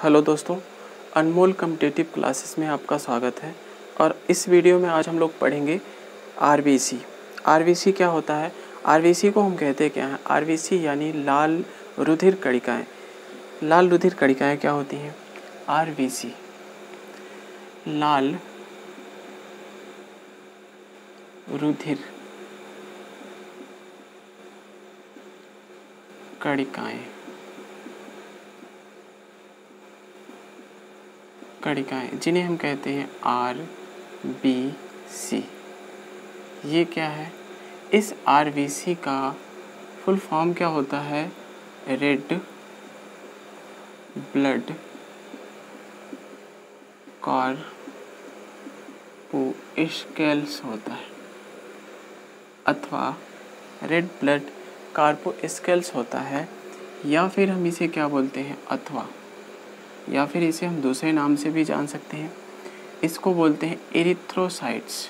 Hello दोस्तों, अनमोल competitive classes में आपका स्वागत है। और इस वीडियो में आज हम लोग पढ़ेंगे आरबीसी। आरबीसी क्या होता है? आरबीसी को हम कहते क्या हैं? आरबीसी यानी लाल रुधिर कणिकाएँ। लाल रुधिर कणिकाएँ क्या होती हैं? आरबीसी लाल रुधिर कणिकाएँ जिन्हें हम कहते हैं आरबीसी। ये क्या है? इस आरबीसी का फुल फॉर्म क्या होता है? रेड ब्लड कार्पोस्केल्स होता है, अथवा रेड ब्लड कार्पोस्केल्स होता है, या फिर हम इसे क्या बोलते हैं? अथवा, या फिर इसे हम दूसरे नाम से भी जान सकते हैं। इसको बोलते हैं एरिथ्रोसाइट्स।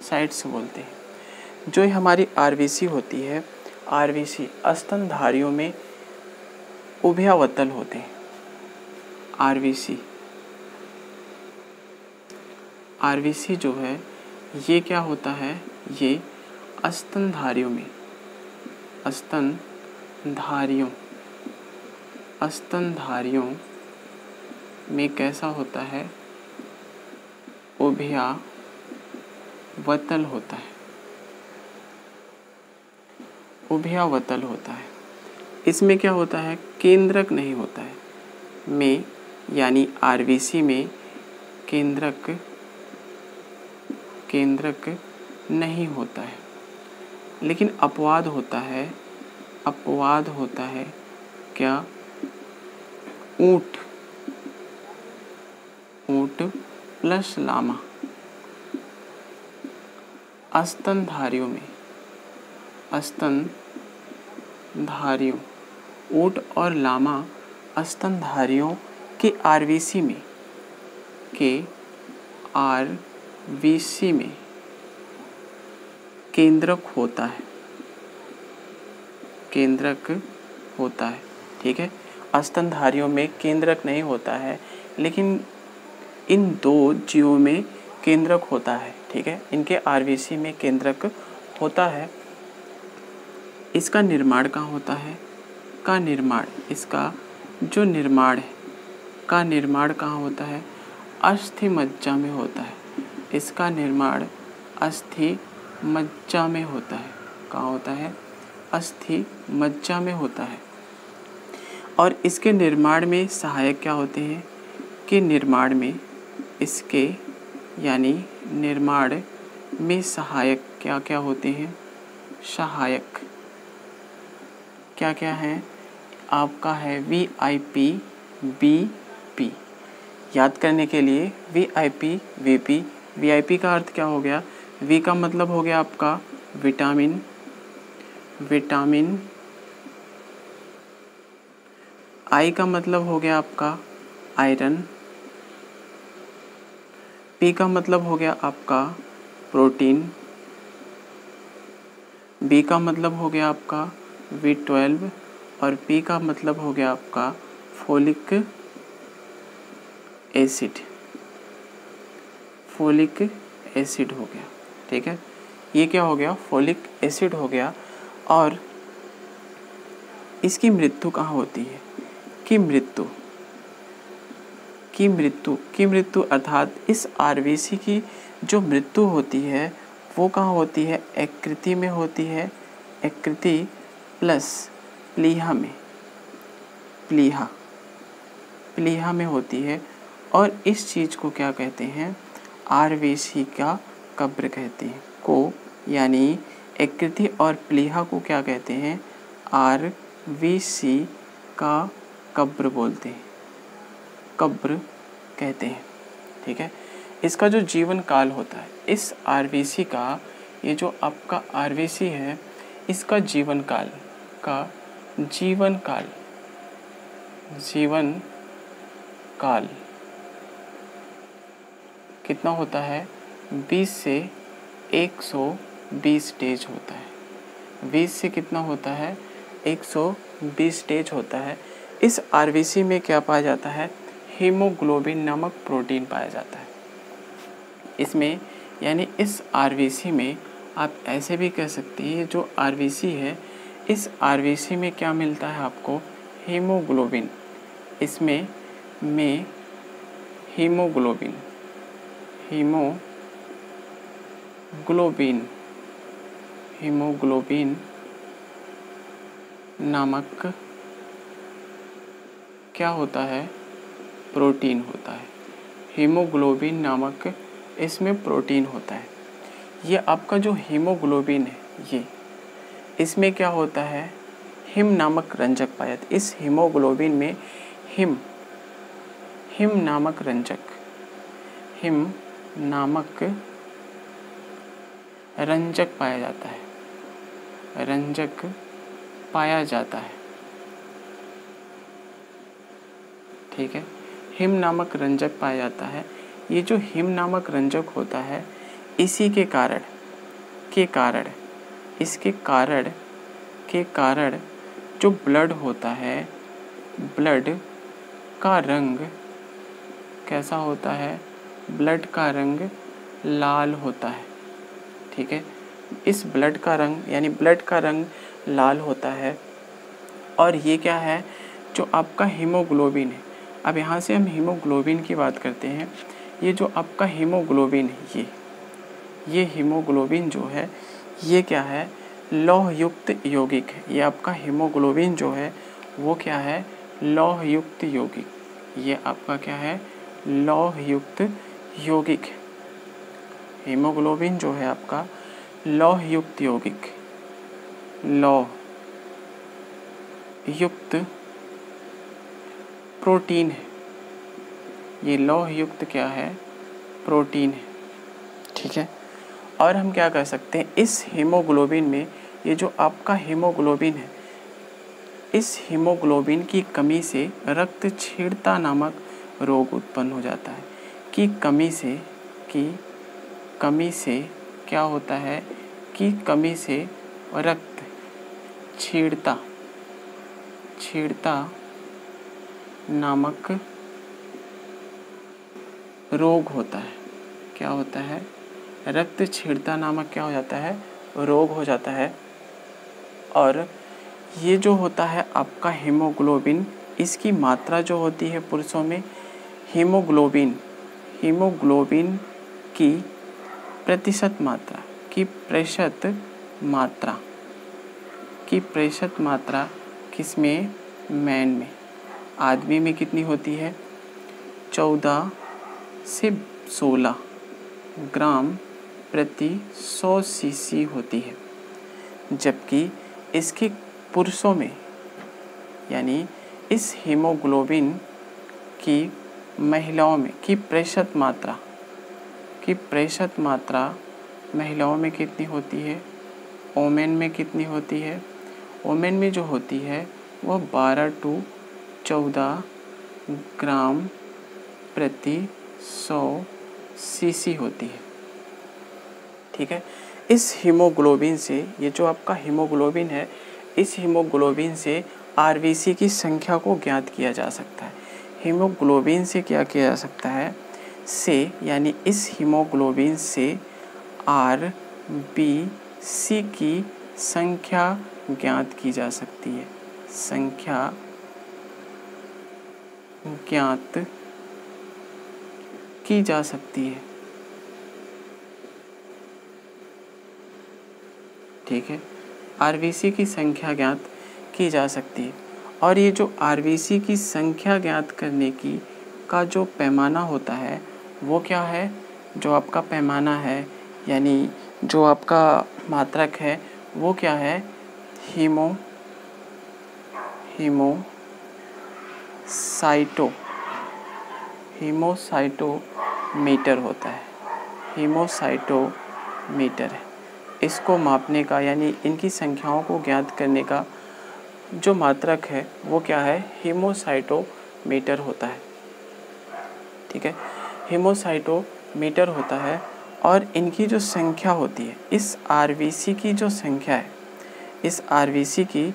साइट्स बोलते हैं। जो हमारी आरबीसी होती है, आरबीसी स्तनधारियों में उभयावतल होते हैं। आरबीसी जो है ये क्या होता है? ये स्तनधारियों में कैसा होता है? उभयावतल होता है। इसमें क्या होता है? केंद्रक नहीं होता है। में यानी आरबीसी में केंद्रक नहीं होता है, लेकिन अपवाद होता है। क्या? ऊंट प्लस लामा। स्तनधारियों ऊंट और लामा स्तनधारियों के आरबीसी में केंद्रक होता है। ठीक है, स्तनधारियों में केंद्रक नहीं होता है, लेकिन इन दो जीवों में केंद्रक होता है। ठीक है, इनके आरबीसी में केंद्रक होता है। इसका निर्माण कहाँ होता है? इसका जो निर्माण है, का निर्माण कहाँ होता है? अस्थि मज्जा में होता है। इसका निर्माण अस्थि मज्जा में होता है। कहाँ होता है? अस्थि मज्जा में होता है। और इसके निर्माण में सहायक क्या होते हैं? कि निर्माण में इसके यानी निर्माण में सहायक क्या क्या होते हैं? सहायक क्या क्या है? आपका है VIP BP। याद करने के लिए VIP VP। VIP का अर्थ क्या हो गया? V का मतलब हो गया आपका विटामिन। I का मतलब हो गया आपका आयरन। P का मतलब हो गया आपका प्रोटीन। B का मतलब हो गया आपका B12। और P का मतलब हो गया आपका फोलिक एसिड हो गया। ठीक है, ये क्या हो गया? फोलिक एसिड हो गया। और इसकी मृत्यु कहाँ होती है? की मृत्यु अर्थात इस आरबीसी की जो मृत्यु होती है वो कहाँ होती है? यकृति में होती है। यकृति प्लस प्लीहा में होती है। और इस चीज़ को क्या कहते हैं? आरबीसी का कब्र कहते हैं। यानी यकृति और प्लीहा को क्या कहते हैं? आरबीसी का कब्र बोलते हैं, कब्र कहते हैं। ठीक है, इसका जो जीवन काल होता है, इस आरबीसी का, ये जो आपका आरबीसी है, इसका जीवन काल कितना होता है? 20 से 120 डेज होता है। 20 से कितना होता है, 120 स्टेज होता है। इस आरबीसी में क्या पाया जाता है, हीमोग्लोबिन नामक प्रोटीन पाया जाता है इसमें। यानी इस आरबीसी में आप ऐसे भी कह सकते हैं, जो आरबीसी है इस आरबीसी में क्या मिलता है आपको, हीमोग्लोबिन। इसमें में हीमोग्लोबिन नामक क्या होता है, प्रोटीन होता है। हीमोग्लोबिन नामक इसमें प्रोटीन होता है। ये आपका जो हीमोग्लोबिन है, ये इसमें क्या होता है, हिम नामक रंजक पाया जाता है। इस हीमोग्लोबिन में हिम नामक रंजक पाया जाता है, ठीक है। हिम नामक रंजक पाया जाता है। ये जो हिम नामक रंजक होता है, इसी के कारण जो ब्लड होता है, ब्लड का रंग कैसा होता है, ब्लड का रंग लाल होता है, ठीक है। इस ब्लड का रंग यानी ब्लड का रंग लाल होता है। और ये क्या है, जो आपका हीमोग्लोबिन है। अब यहाँ से हम हीमोग्लोबिन की बात करते हैं। ये जो आपका हीमोग्लोबिन है, ये हीमोग्लोबिन जो है ये क्या है, लौह युक्त यौगिक है। ये आपका हीमोग्लोबिन जो है वो क्या है, लौह युक्त यौगिक। ये आपका क्या है, लौह युक्त यौगिक। हीमोग्लोबिन जो है आपका लौह युक्त यौगिक, लौह युक्त प्रोटीन है। ये लौह युक्त क्या है, प्रोटीन है, ठीक है। और हम क्या कर सकते हैं, इस हीमोग्लोबिन में ये जो आपका हीमोग्लोबिन है, इस हीमोग्लोबिन की कमी से रक्तक्षीणता नामक रोग उत्पन्न हो जाता है। कि कमी से क्या होता है, कि कमी से रक्तक्षीणता नामक रोग होता है। क्या होता है, रक्तक्षीणता नामक क्या हो जाता है, रोग हो जाता है। और ये जो होता है आपका हीमोग्लोबिन, इसकी मात्रा जो होती है पुरुषों में, हीमोग्लोबिन की प्रतिशत मात्रा किसमें, मैन में। आदमी में कितनी होती है, 14 से 16 ग्राम प्रति 100 सीसी होती है। जबकि इसके पुरुषों में, यानी इस हीमोग्लोबिन की महिलाओं में की प्रतिशत मात्रा महिलाओं में कितनी होती है, ओमेन में कितनी होती है, ओमेन में जो होती है वह 12 to 14 ग्राम प्रति 100 सीसी होती है, ठीक है। इस हीमोग्लोबिन से, ये जो आपका हीमोग्लोबिन है, इस हीमोग्लोबिन से आरबीसी की संख्या को ज्ञात किया जा सकता है। हीमोग्लोबिन से क्या किया जा सकता है, यानी इस हीमोग्लोबिन से आरबीसी की संख्या ज्ञात की जा सकती है, संख्या ज्ञात की जा सकती है, ठीक है। आरबीसी की संख्या ज्ञात की जा सकती है। और ये जो आरबीसी की संख्या ज्ञात करने की का जो पैमाना होता है वो क्या है, जो आपका पैमाना है यानी जो आपका मात्रक है वो क्या है, हीमोसाइटोमीटर होता है, हीमोसाइटोमीटर है। इसको मापने का यानी इनकी संख्याओं को ज्ञात करने का जो मात्रक है वो क्या है, हीमोसाइटोमीटर होता है, ठीक है। हीमोसाइटोमीटर होता है। और इनकी जो संख्या होती है, इस आरबीसी की जो संख्या है, इस आरबीसी की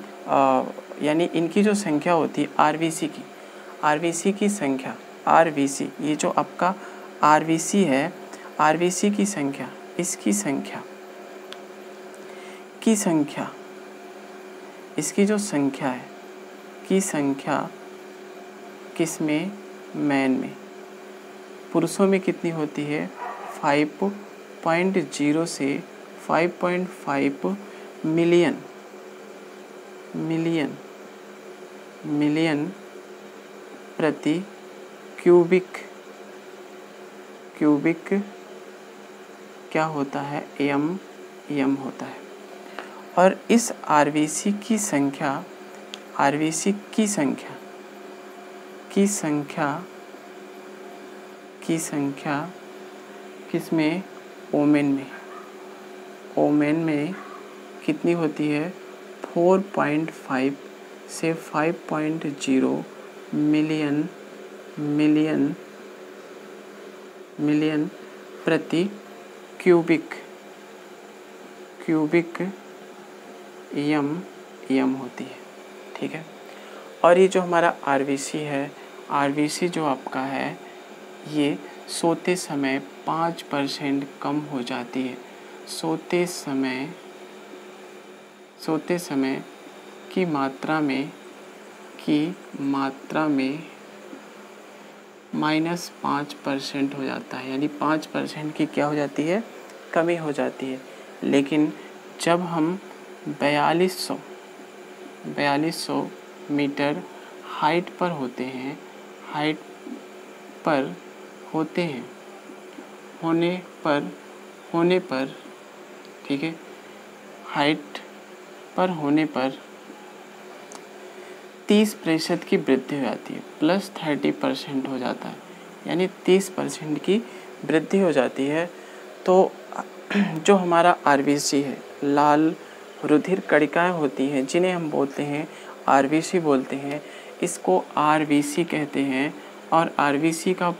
यानी इनकी जो संख्या होती है आरबीसी की संख्या, आरबीसी ये जो आपका आरबीसी है, आरबीसी की संख्या, इसकी संख्या इसकी जो संख्या है की संख्या किसमें, मैन में, पुरुषों में कितनी होती है 5.0 से 5.5 मिलियन प्रति क्यूबिक क्या होता है, एम होता है। और इस आरबीसी की संख्या किसमें, ओमेन में कितनी होती है 4.5 से 5.0 मिलियन प्रति क्यूबिक एम होती है, ठीक है। और ये जो हमारा आरबीसी है, आरबीसी जो आपका है ये सोते समय 5% कम हो जाती है, सोते समय की मात्रा में -5% हो जाता है, यानी 5% की क्या हो जाती है, कमी हो जाती है। लेकिन जब हम 4200 मीटर हाइट पर होते हैं, होने पर ठीक है, हाइट पर होने पर 30% की वृद्धि हो जाती है, +30% हो जाता है, यानी 30% की वृद्धि हो जाती है। तो जो हमारा आरबीसी है, लाल रुधिर कणिकाएं होती हैं जिन्हें हम बोलते हैं आरबीसी बोलते हैं, इसको आरबीसी कहते हैं। और आरबीसी का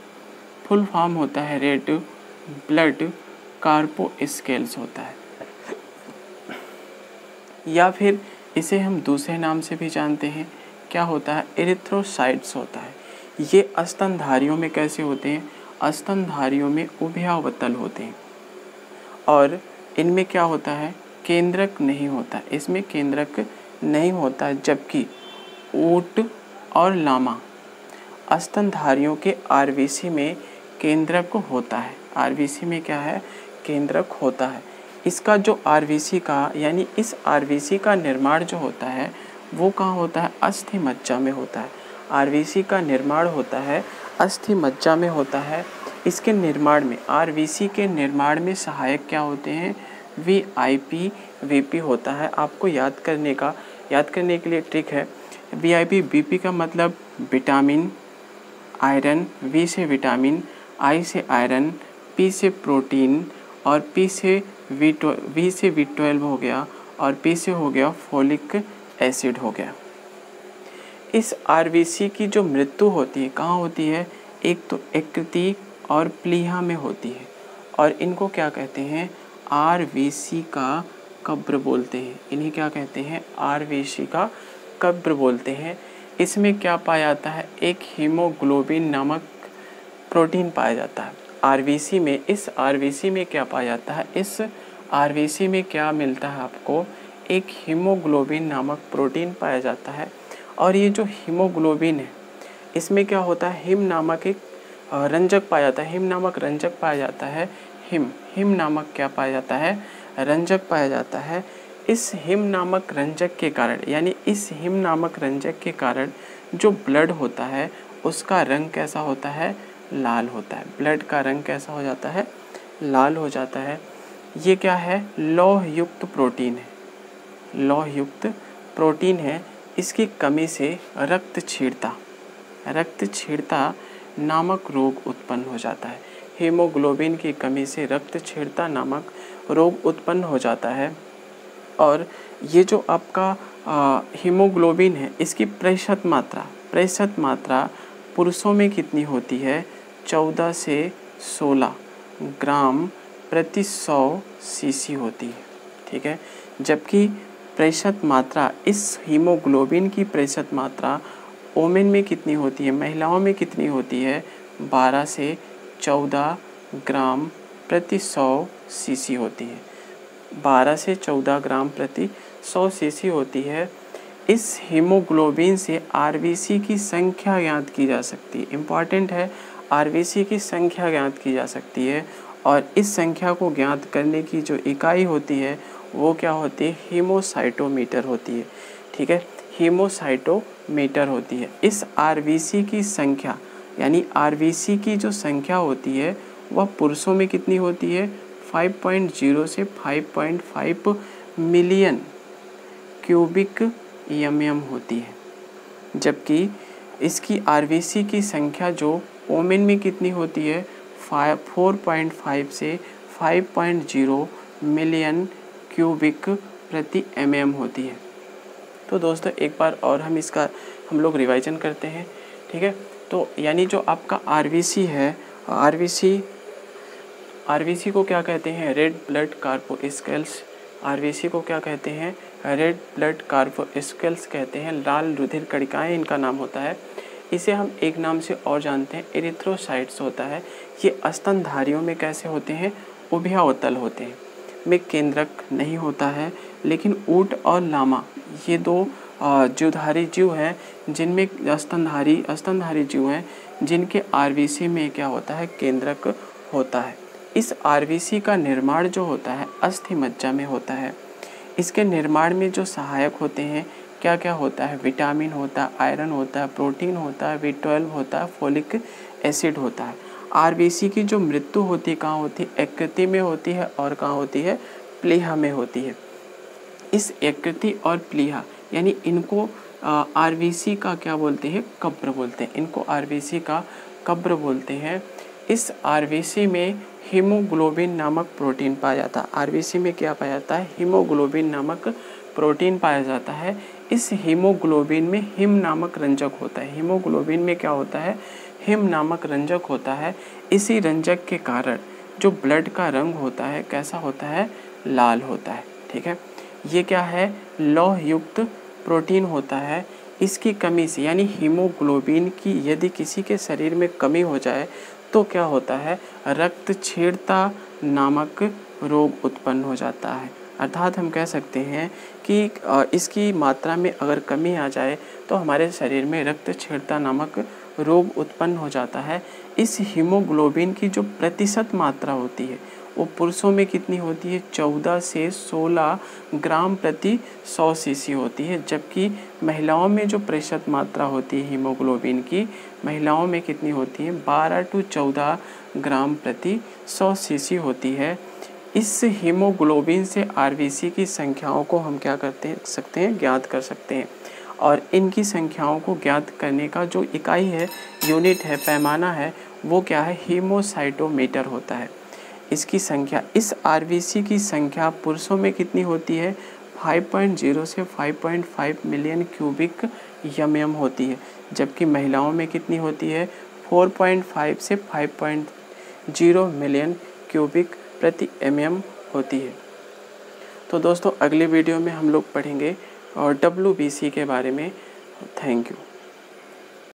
फुल फॉर्म होता है रेड ब्लड कार्पोस्केल्स होता है, या फिर इसे हम दूसरे नाम से भी जानते हैं, क्या होता है, एरिथ्रोसाइट्स होता है। ये स्तनधारियों में कैसे होते हैं, स्तनधारियों में उभयावतल होते हैं और इनमें क्या होता है, केंद्रक नहीं होता, इसमें केंद्रक नहीं होता, जबकि ऊंट और लामा स्तनधारियों के आरबीसी में केंद्रक होता है, आरबीसी में क्या है, केंद्रक होता है। इसका जो आरबीसी का यानी इस आरबीसी का निर्माण जो होता है वो कहाँ होता है, अस्थि मज्जा में होता है। आरबीसी का निर्माण होता है अस्थि मज्जा में होता है। इसके निर्माण में, आरबीसी के निर्माण में सहायक क्या होते हैं, वीआईपी वीपी होता है। आपको याद करने के लिए ट्रिक है, वीआईपी वीपी का मतलब विटामिन, आयरन, वी से विटामिन, आई से आयरन, पी से प्रोटीन और वी से B12 हो गया और पी से हो गया फोलिक एसिड हो गया। इस आरबीसी की जो मृत्यु होती है कहाँ होती है, एक तो यकृति और प्लीहा में होती है और इनको क्या कहते हैं, आरबीसी का कब्र बोलते हैं। इन्हें क्या कहते हैं, आरबीसी का कब्र बोलते हैं। इसमें क्या पाया जाता है, एक हीमोग्लोबिन नामक प्रोटीन पाया जाता है आरबीसी में। इस आरबीसी में क्या पाया जाता है, इस आरबीसी में क्या मिलता है आपको, एक हीमोग्लोबिन नामक प्रोटीन पाया जाता है। और ये जो हीमोग्लोबिन है इसमें क्या होता है, हिम नामक एक रंजक पाया जाता है, हिम नामक रंजक पाया जाता है। हिम नामक क्या पाया जाता है, रंजक पाया जाता है। इस हिम नामक रंजक के कारण, यानी इस हिम नामक रंजक के कारण जो ब्लड होता है उसका रंग कैसा होता है, लाल होता है। ब्लड का रंग कैसा हो जाता है, लाल हो जाता है। ये क्या है, लौह युक्त प्रोटीन है, लौह युक्त प्रोटीन है। इसकी कमी से रक्तक्षीणता नामक रोग उत्पन्न हो जाता है। हीमोग्लोबिन की कमी से रक्तक्षीणता नामक रोग उत्पन्न हो जाता है। और ये जो आपका हीमोग्लोबिन है इसकी प्रतिशत मात्रा पुरुषों में कितनी होती है, 14 से 16 ग्राम प्रति 100 सीसी होती है, ठीक है। जबकि प्रतिशत मात्रा, इस हीमोग्लोबिन की प्रतिशत मात्रा वोमेन में कितनी होती है, महिलाओं में कितनी होती है, 12 से 14 ग्राम प्रति 100 सीसी होती है। 12 से 14 ग्राम प्रति 100 सीसी होती है। इस हीमोग्लोबिन से आरबीसी की संख्या ज्ञात की जा सकती है। इम्पॉर्टेंट है, आरबीसी की संख्या ज्ञात की जा सकती है और इस संख्या को ज्ञात करने की जो इकाई होती है वो क्या होती है, हीमोसाइटोमीटर होती है। ठीक है, हीमोसाइटोमीटर होती है। इस आरबीसी की संख्या यानी आरबीसी की जो संख्या होती है वह पुरुषों में कितनी होती है, 5.0 से 5.5 मिलियन क्यूबिक एमएम होती है, जबकि इसकी आरबीसी की संख्या जो वोमेन में कितनी होती है, 4.5 से 5.0 मिलियन क्यूबिक प्रति एमएम होती है। तो दोस्तों एक बार और हम लोग रिवाइजन करते हैं। ठीक है, तो यानी जो आपका आरबीसी है, आरबीसी को क्या कहते हैं, रेड ब्लड कार्बोस्केल्स। आरबीसी को क्या कहते हैं, रेड ब्लड कार्बोस्केल्स कहते हैं। लाल रुधिर कणिकाएं इनका नाम होता है। इसे हम एक नाम से और जानते हैं, एरिथ्रोसाइट्स होता है। ये स्तनधारियों में कैसे होते हैं, उभयावतल होते हैं, में केंद्रक नहीं होता है। लेकिन ऊंट और लामा ये दो जीवधारी जीव हैं जिनमें स्तनधारी जीव हैं जिनके आरबीसी में क्या होता है, केंद्रक होता है। इस आरबीसी का निर्माण जो होता है अस्थि मज्जा में होता है। इसके निर्माण में जो सहायक होते हैं क्या क्या होता है, विटामिन होता है, आयरन होता है, प्रोटीन होता है, B12 होता है, फोलिक एसिड होता है। आरबीसी की जो मृत्यु होती है कहाँ होती है, यकृति में होती है और कहाँ होती है, प्लीहा में होती है। इस यकृति और प्लीहा यानी इनको आरबीसी का क्या बोलते हैं, कब्र बोलते हैं। इनको आरबीसी का कब्र बोलते हैं। इस आरबीसी में हीमोग्लोबिन नामक प्रोटीन पाया जाता है। आरबीसी में क्या पाया जाता है, हीमोग्लोबिन नामक प्रोटीन पाया जाता है। इस हीमोग्लोबिन में हिम नामक रंजक होता है। हीमोग्लोबिन में क्या होता है, हिम नामक रंजक होता है। इसी रंजक के कारण जो ब्लड का रंग होता है कैसा होता है, लाल होता है। ठीक है, ये क्या है, लौह युक्त प्रोटीन होता है। इसकी कमी से यानी हीमोग्लोबिन की यदि किसी के शरीर में कमी हो जाए तो क्या होता है, रक्तक्षीणता नामक रोग उत्पन्न हो जाता है। अर्थात हम कह सकते हैं कि इसकी मात्रा में अगर कमी आ जाए तो हमारे शरीर में रक्तक्षीणता नामक रोग उत्पन्न हो जाता है। इस हीमोग्लोबिन की जो प्रतिशत मात्रा होती है वो पुरुषों में कितनी होती है, 14 से 16 ग्राम प्रति 100 सीसी होती है, जबकि महिलाओं में जो प्रतिशत मात्रा होती है हीमोग्लोबिन की, महिलाओं में कितनी होती है, 12 से 14 ग्राम प्रति 100 सीसी होती है। इस हीमोग्लोबिन से आरबीसी की संख्याओं को हम क्या सकते हैं, ज्ञात कर सकते हैं। और इनकी संख्याओं को ज्ञात करने का जो इकाई है, यूनिट है, पैमाना है, वो क्या है, हीमोसाइटोमीटर होता है। इसकी संख्या, इस आरबीसी की संख्या पुरुषों में कितनी होती है, 5.0 से 5.5 मिलियन क्यूबिक एमएम होती है, जबकि महिलाओं में कितनी होती है, 4.5 से 5.0 मिलियन क्यूबिक प्रति एमएम होती है। तो दोस्तों अगले वीडियो में हम लोग पढ़ेंगे और WBC के बारे में। Thank you.